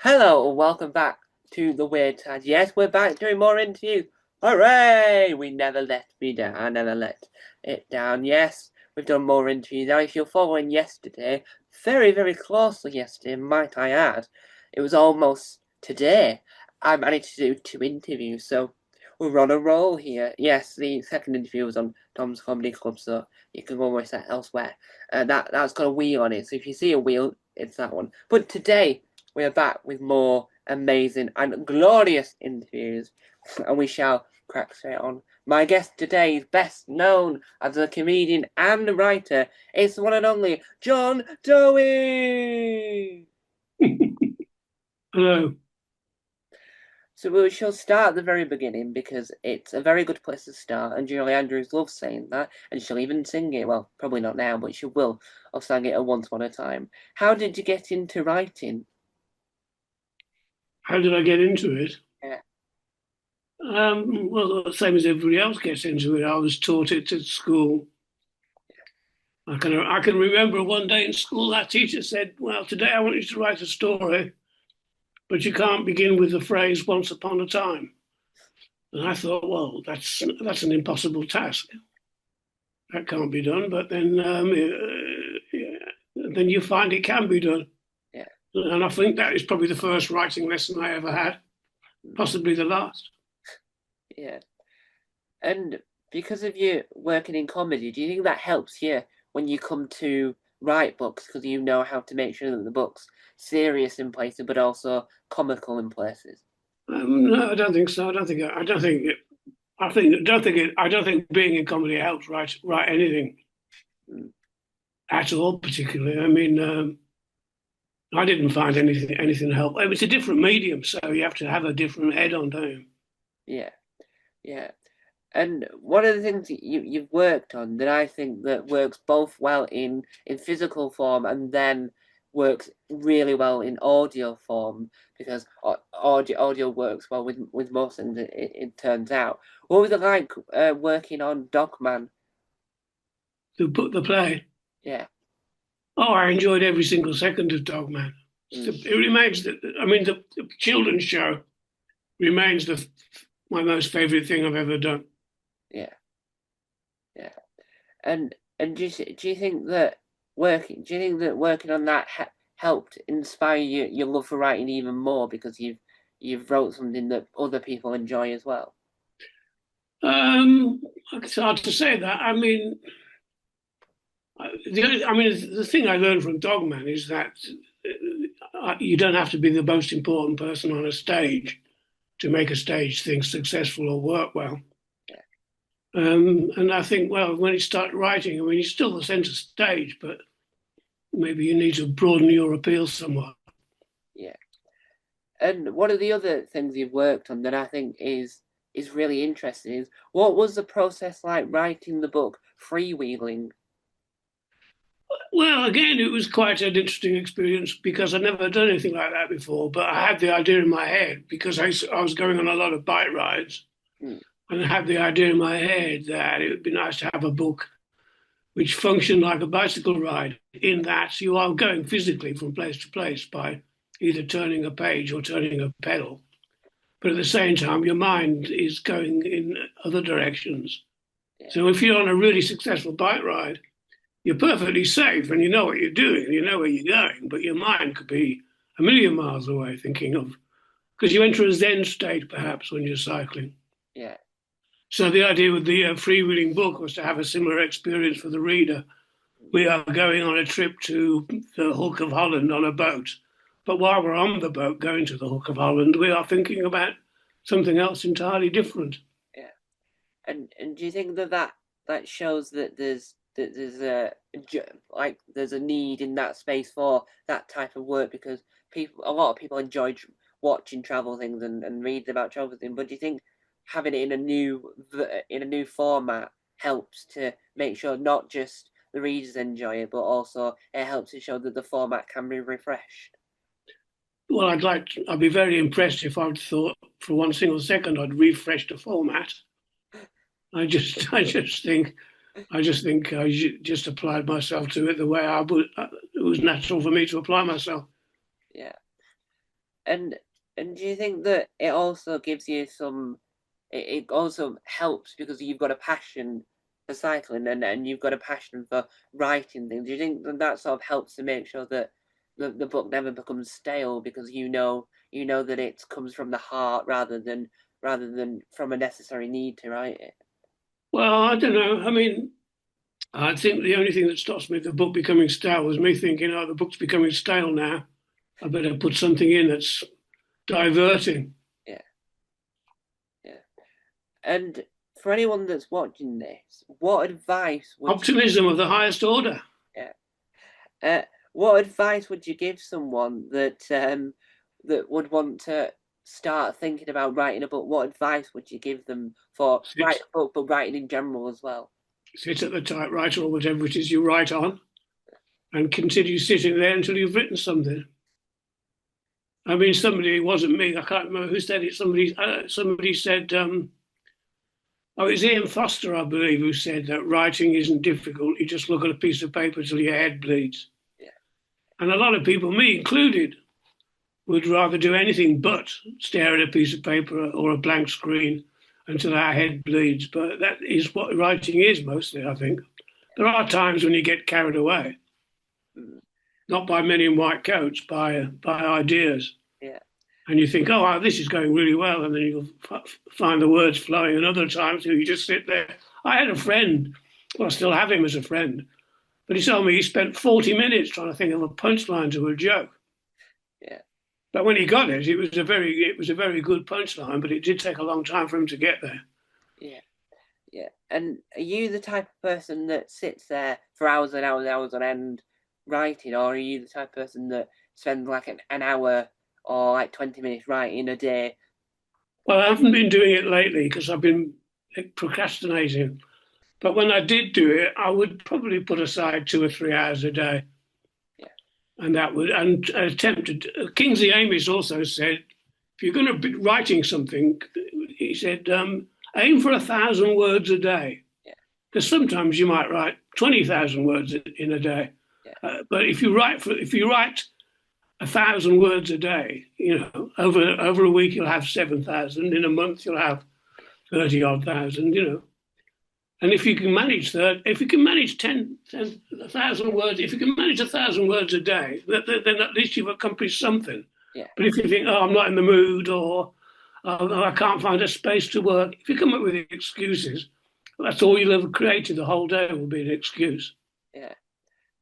Hello and welcome back to the Weird Times. Yes, we're back doing more interviews. Hooray! We never let me down. I never let it down. Yes, we've done more interviews. Now, if you're following yesterday, very closely yesterday, might I add, it was almost today. I managed to do 2 interviews, so we're on a roll here. Yes, the second interview was on Tom's Comedy Club, so you can go and watch that elsewhere. That's got a wheel on it, so if you see a wheel, it's that one. But today, we are back with more amazing and glorious interviews, and we shall crack straight on. My guest today is best known as a comedian and writer. It's the one and only John Dowie. Hello. So we shall start at the very beginning because it's a very good place to start, and Julie Andrews loves saying that, and she'll even sing it. Well, probably not now, but she will. I've sang it once upon a time. How did you get into writing? How did I get into it? Yeah. Well, the same as everybody else gets into it. I was taught it at school. I can remember one day in school that teacher said, "Well, today I want you to write a story, but you can't begin with the phrase 'once upon a time.'" And I thought, well, that's an impossible task. That can't be done. But then you find it can be done. Yeah. And I think that is probably the first writing lesson I ever had, possibly the last. Yeah. And because of you working in comedy, do you think that helps you when you come to write books because you know how to make sure that the book's serious in places but also comical in places? No, I don't think so. I don't think being in comedy helps write anything Mm. at all, particularly. I mean, I didn't find anything help. It's a different medium, so you have to have a different head on, don't you? Yeah, yeah. And one of the things that you've worked on that I think that works both well in physical form and then works really well in audio form because audio works well with most things. It turns out. What was it like working on Dogman? The play. Yeah. Oh, I enjoyed every single second of Dogman. Mm. It remains that I mean the children's show remains my most favourite thing I've ever done. Yeah, yeah. And do you think that working on that helped inspire your love for writing even more because you've wrote something that other people enjoy as well? Um, it's hard to say that. I mean, the thing I learned from Dogman is that you don't have to be the most important person on a stage to make a stage thing successful or work well. Yeah, And I think, well, when you start writing, I mean, you're still the centre stage, but maybe you need to broaden your appeal somewhat. yeah. And one of the other things you've worked on that I think is really interesting is what was the process like writing the book Freewheeling? Well, again, it was quite an interesting experience because I'd never done anything like that before, but I had the idea in my head because I was going on a lot of bike rides. Mm. And I had the idea in my head that it would be nice to have a book which functioned like a bicycle ride, in that you are going physically from place to place by either turning a page or turning a pedal. But at the same time, your mind is going in other directions. Yeah, So if you're on a really successful bike ride, you're perfectly safe and you know what you're doing, you know where you're going, but your mind could be a million miles away thinking of, because you enter a Zen state perhaps when you're cycling. yeah, So the idea with the freewheeling book was to have a similar experience for the reader. We are going on a trip to the Hook of Holland on a boat. But while we're on the boat going to the Hook of Holland, we are thinking about something else entirely different. yeah. And do you think that shows that there's like there's a need in that space for that type of work because a lot of people enjoy watching travel things and reading about travel things, but do you think having it in a new format helps to make sure not just the readers enjoy it, but also it helps to show that the format can be refreshed? Well, I'd be very impressed if I'd thought for one single second I'd refreshed the format. I just, I just think I just applied myself to it the way I would. It was natural for me to apply myself. Yeah. And and do you think that it also gives you some? It also helps because you've got a passion for cycling and you've got a passion for writing things. Do you think that that sort of helps to make sure that the book never becomes stale because you know that it comes from the heart rather than from a necessary need to write it? Well, I don't know. I mean, I think the only thing that stops me the book becoming stale was me thinking, oh, the book's becoming stale now. I better put something in that's diverting. Yeah, yeah. And for anyone that's watching this, what advice would you? Optimism of the highest order. Yeah. What advice would you give someone that would want to start thinking about writing a book? What advice would you give them for Sit, writing a book, but writing in general as well? sit at the typewriter or whatever it is you write on and continue sitting there until you've written something. I mean, somebody, it wasn't me, I can't remember who said it. Somebody said, oh, it's Ian Foster, I believe, who said that writing isn't difficult. You just look at a piece of paper till your head bleeds. Yeah, And a lot of people, me included, would rather do anything but stare at a piece of paper or a blank screen until our head bleeds. But that is what writing is mostly, I think. There are times when you get carried away, mm, not by men in white coats, by ideas. yeah, And you think, oh, wow, this is going really well. And then you'll find the words flowing. And other times you just sit there. I had a friend, well, I still have him as a friend, but he told me he spent 40 minutes trying to think of a punchline to a joke. yeah, But when he got it, it was a very good punchline, but it did take a long time for him to get there. yeah, yeah. And are you the type of person that sits there for hours and hours and hours on end writing, or are you the type of person that spends like an hour or like 20 minutes writing a day? Well, I haven't been doing it lately because I've been procrastinating. But when I did do it, I would probably put aside 2 or 3 hours a day. Yeah, And that would, and attempted. Kingsley Amis also said, if you're going to be writing something, he said, aim for 1,000 words a day. yeah, Because sometimes you might write 20,000 words in a day. yeah, But if you write 1,000 words a day, you know, over a week you'll have 7,000. In a month you'll have 30 odd thousand. You know, and if you can manage that, if you can manage 10,000 words, if you can manage 1,000 words a day, then at least you've accomplished something. yeah, But if you think, oh, I'm not in the mood, or oh, I can't find a space to work, if you come up with excuses, that's all you'll have created. The whole day will be an excuse. yeah,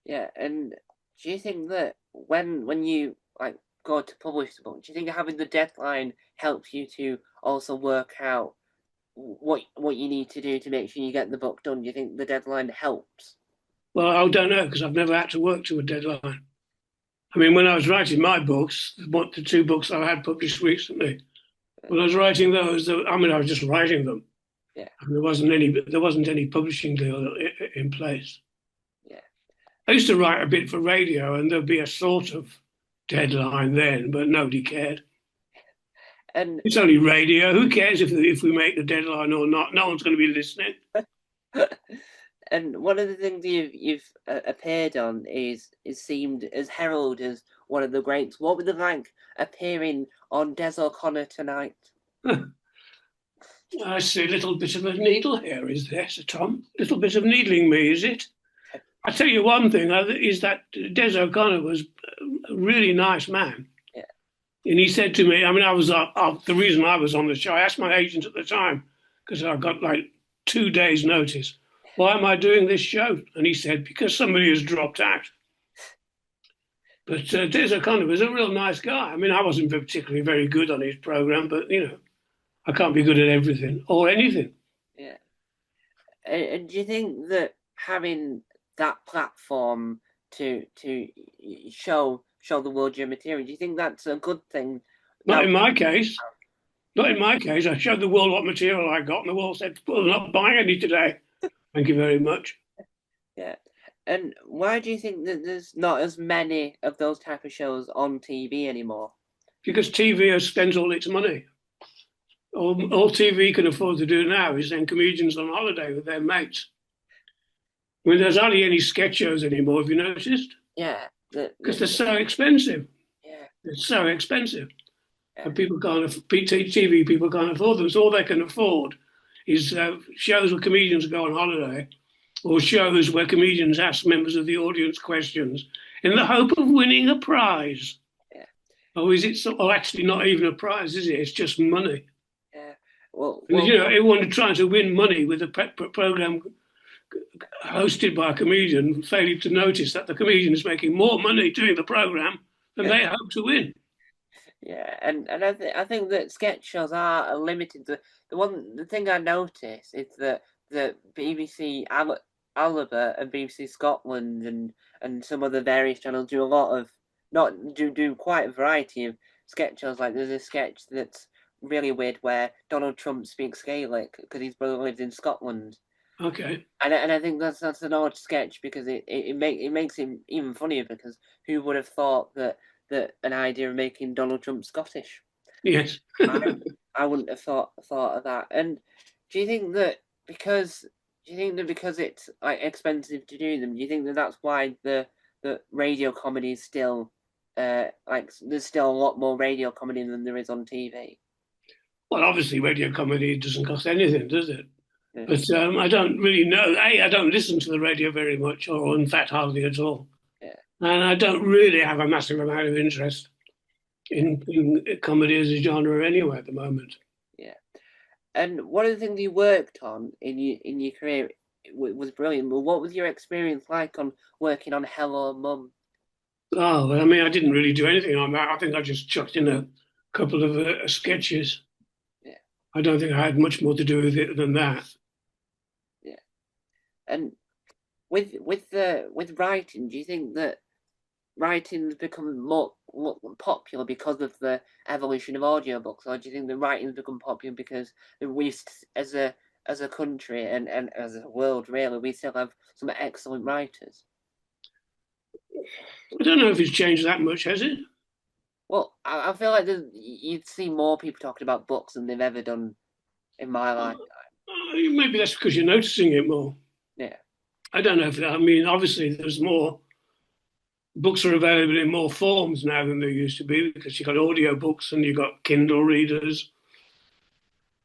yeah. And do you think that when you like go to publish the book, do you think having the deadline helps you to also work out what you need to do to make sure you get the book done? Do you think the deadline helps? Well, I don't know because I've never had to work to a deadline. I mean, when I was writing my books, the 2 books I had published recently, when I was writing those, I mean, I was just writing them. Yeah, And there wasn't any publishing deal in place. yeah, I used to write a bit for radio, and there'd be a sort of deadline then, but nobody cared. and It's only radio. Who cares if we make the deadline or not? No one's going to be listening. and one of the things you've appeared on is seemed as heralded as one of the greats. What would it like appearing on Des O'Connor tonight? I see a little bit of a needle here, is there, Sir Tom? A little bit of needling me, is it? I tell you one thing is that Des O'Connor was a really nice man. Yeah, And he said to me, I mean, I was the reason I was on the show. I asked my agent at the time because I got like 2 days' notice. Why am I doing this show? And he said, because somebody has dropped out. But Des O'Connor was a real nice guy. I mean, I wasn't particularly very good on his program, but you know, I can't be good at everything or anything. yeah. And do you think that having that platform to show the world your material, do you think that's a good thing? Not Now, in my case. Not in my case. I showed the world what material I got, and the world said, well, they're not buying any today. Thank you very much. yeah. And why do you think that there's not as many of those type of shows on TV anymore? Because TV has spent all its money. All TV can afford to do now is send comedians on holiday with their mates. I mean, there's hardly any sketch shows anymore, have you noticed? Yeah, Because they're so expensive. yeah, It's so expensive. and people can't. TV people can't afford them. So all they can afford is shows where comedians go on holiday, or shows where comedians ask members of the audience questions in the hope of winning a prize. yeah, Or is it? Oh, actually, not even a prize, is it? It's just money. yeah. Well, And well, you know, everyone trying to win money with a program hosted by a comedian, failing to notice that the comedian is making more money doing the program than they hope to win. yeah, and I think that sketch shows are limited. The thing I notice is that the BBC Alba and BBC Scotland and some other various channels do a lot of not do quite a variety of sketch shows. Like there's a sketch that's really weird where Donald Trump speaks Gaelic because his brother lives in Scotland. Okay. And I think that's an odd sketch because it makes him even funnier because who would have thought that an idea of making Donald Trump Scottish? Yes. I I wouldn't have thought of that. And do you think that because it's like expensive to do them, do you think that that's why the radio comedy is still like there's still a lot more radio comedy than there is on TV? Well, obviously, radio comedy doesn't cost anything, does it? Yeah, But I don't really know. I don't listen to the radio very much, or in fact, hardly at all. yeah, And I don't really have a massive amount of interest in comedy as a genre anyway at the moment. yeah. And one of the things you worked on in your career was brilliant. But what was your experience like on working on Hello Mum? Oh, well, I mean, I didn't really do anything on that. I think I just chucked in a couple of sketches. Yeah, I don't think I had much more to do with it than that. yeah. And with writing, do you think that writing's become more popular because of the evolution of audiobooks, or do you think that writing's become popular because we, as a country and as a world, really, we still have some excellent writers? I don't know if it's changed that much, has it? Well, I feel like you'd see more people talking about books than they've ever done in my life. Maybe that's because you're noticing it more. Yeah, I don't know if that, I mean, obviously, there's more books are available in more forms now than there used to be because you've got audio books and you've got Kindle readers.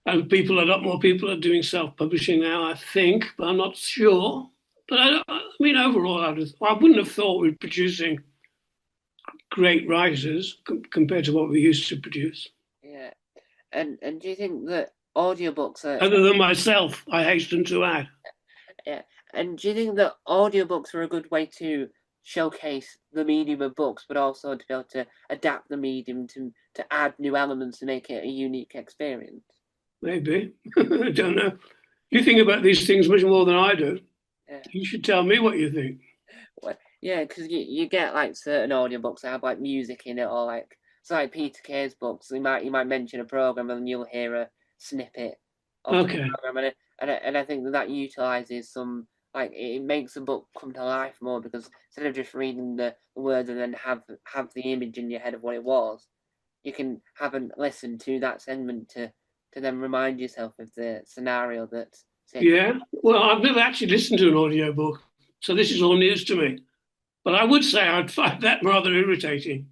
And a lot more people are doing self-publishing now, I think, but I'm not sure. But I mean, overall, I wouldn't have thought we're producing great writers compared to what we used to produce. yeah. And do you think that audiobooks are Other than myself, I hasten to add. yeah? And do you think that audiobooks are a good way to showcase the medium of books, but also to be able to adapt the medium to add new elements to make it a unique experience? Maybe. I don't know. You think about these things much more than I do. Yeah. You should tell me what you think. Well, yeah, because you get like certain audiobooks that have like music in it, or like so like Peter Kay's books. You might mention a program and you'll hear a snippet of the Okay. program, and I think that utilizes some like it makes the book come to life more because instead of just reading the words and then have the image in your head of what it was, you can have a listen to that segment to then remind yourself of the scenario that's taken. Yeah. Well, I've never actually listened to an audiobook, so this is all news to me. But I would say I'd find that rather irritating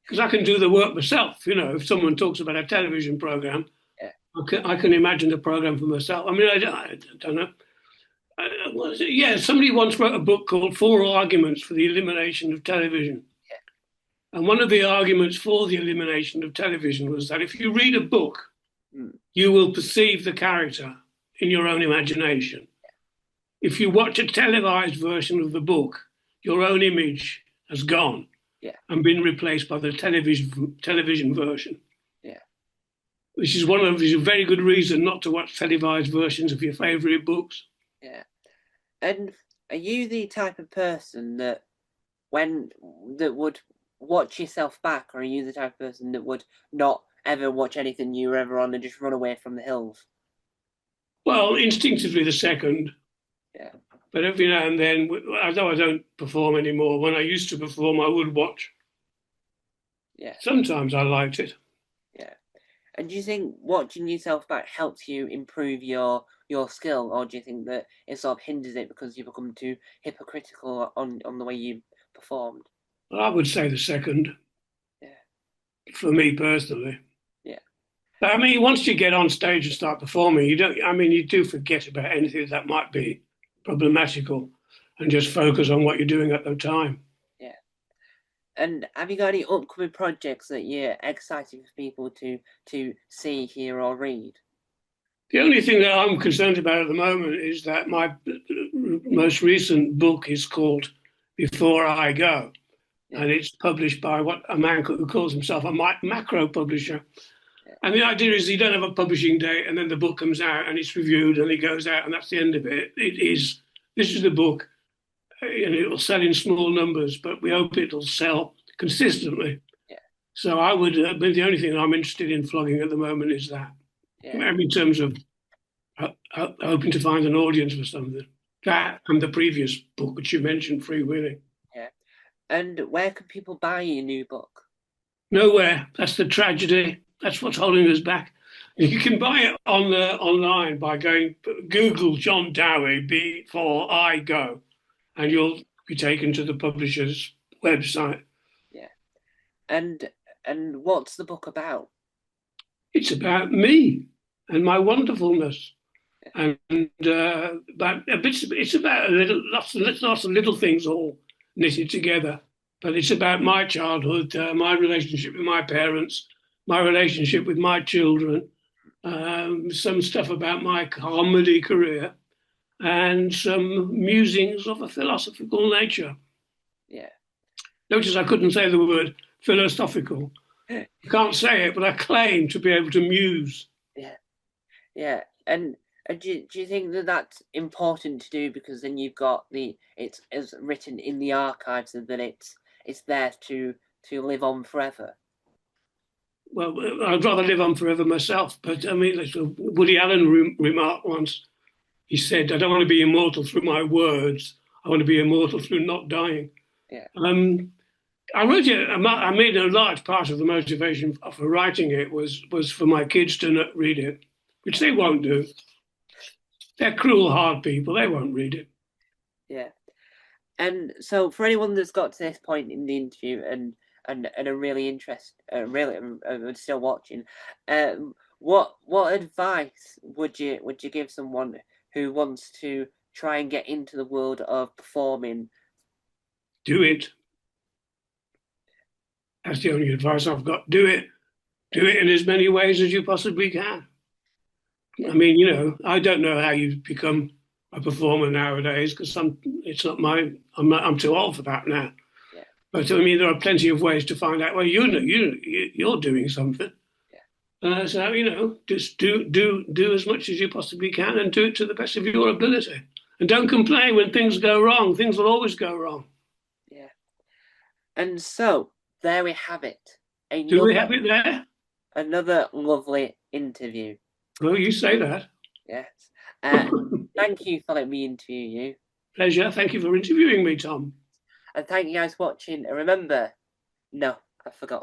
because I can do the work myself. You know, if someone talks about a television program, Yeah, I can imagine the program for myself. I mean, I don't know. Yeah, somebody once wrote a book called Four Arguments for the Elimination of Television. And one of the arguments for the elimination of television was that if you read a book, mm, you will perceive the character in your own imagination. If you watch a televised version of the book, your own image has gone yeah, and been replaced by the television version. yeah, Which is a very good reason not to watch televised versions of your favourite books. yeah. And are you the type of person that when that would watch yourself back, or are you the type of person that would not ever watch anything you were ever on and just run away from the hills? Well, instinctively the second, Yeah, but every now and then, although I don't perform anymore, when I used to perform, I would watch. yeah, Sometimes I liked it. yeah. And do you think watching yourself back helps you improve your skill, or do you think that it sort of hinders it because you become too hypocritical on the way you performed? I would say the second, Yeah, for me personally. But I mean, once you get on stage and start performing, you don't. I mean, you do forget about anything that might be problematical, and just focus on what you're doing at the time. Yeah. And have you got any upcoming projects that you're excited for people to see, hear, or read? The only thing that I'm concerned about at the moment is that my most recent book is called Before I Go, Yeah. and it's published by what a man who calls himself a macro publisher. Yeah. And the idea is you don't have a publishing date, and then the book comes out and it's reviewed and it goes out, and that's the end of it. This is the book, and it will sell in small numbers, but we hope it'll sell consistently. Yeah. So I would, but the only thing I'm interested in flogging at the moment is that, Yeah. in terms of hoping to find an audience for something. That and the previous book, which you mentioned, Free Willing. Yeah. And where can people buy your new book? Nowhere. That's the tragedy. That's what's holding us back. You can buy it on online by going Google John Dowie before I go, and you'll be taken to the publisher's website. Yeah. And what's the book about? It's about me and my wonderfulness, and but it's about lots of little things all knitted together. But it's about my childhood, my relationship with my parents, my relationship with my children, some stuff about my comedy career, and some musings of a philosophical nature. Yeah. Notice I couldn't say the word philosophical. I can't say it, but I claim to be able to muse. Yeah. Yeah. And do you think that that's important to do, because then you've got it's written in the archives, and then it's there to live on forever? Well, I'd rather live on forever myself, but I mean, like Woody Allen remarked once. He said, "I don't want to be immortal through my words. I want to be immortal through not dying." Yeah. I wrote it. I made a large part of the motivation for writing it was for my kids to not read it, which they won't do. They're cruel, hard people. They won't read it. Yeah. And so, for anyone that's got to this point in the interview and are really interested, really still watching, what advice would you give someone who wants to try and get into the world of performing? Do it. That's the only advice I've got. Do it. Do it in as many ways as you possibly can. Yeah. I mean, I don't know how you become a performer nowadays because it's not my. I'm too old for that now. Yeah. But I mean, there are plenty of ways to find out. Well, you're doing something. Yeah. So just do as much as you possibly can, and do it to the best of your ability. And don't complain when things go wrong. Things will always go wrong. Yeah. And so there we have it. Do we have it there? Another lovely interview. Oh, you say that. Yes. Thank you for letting me interview you. Pleasure. Thank you for interviewing me, Tom. And thank you guys for watching. And remember, no, I've forgotten.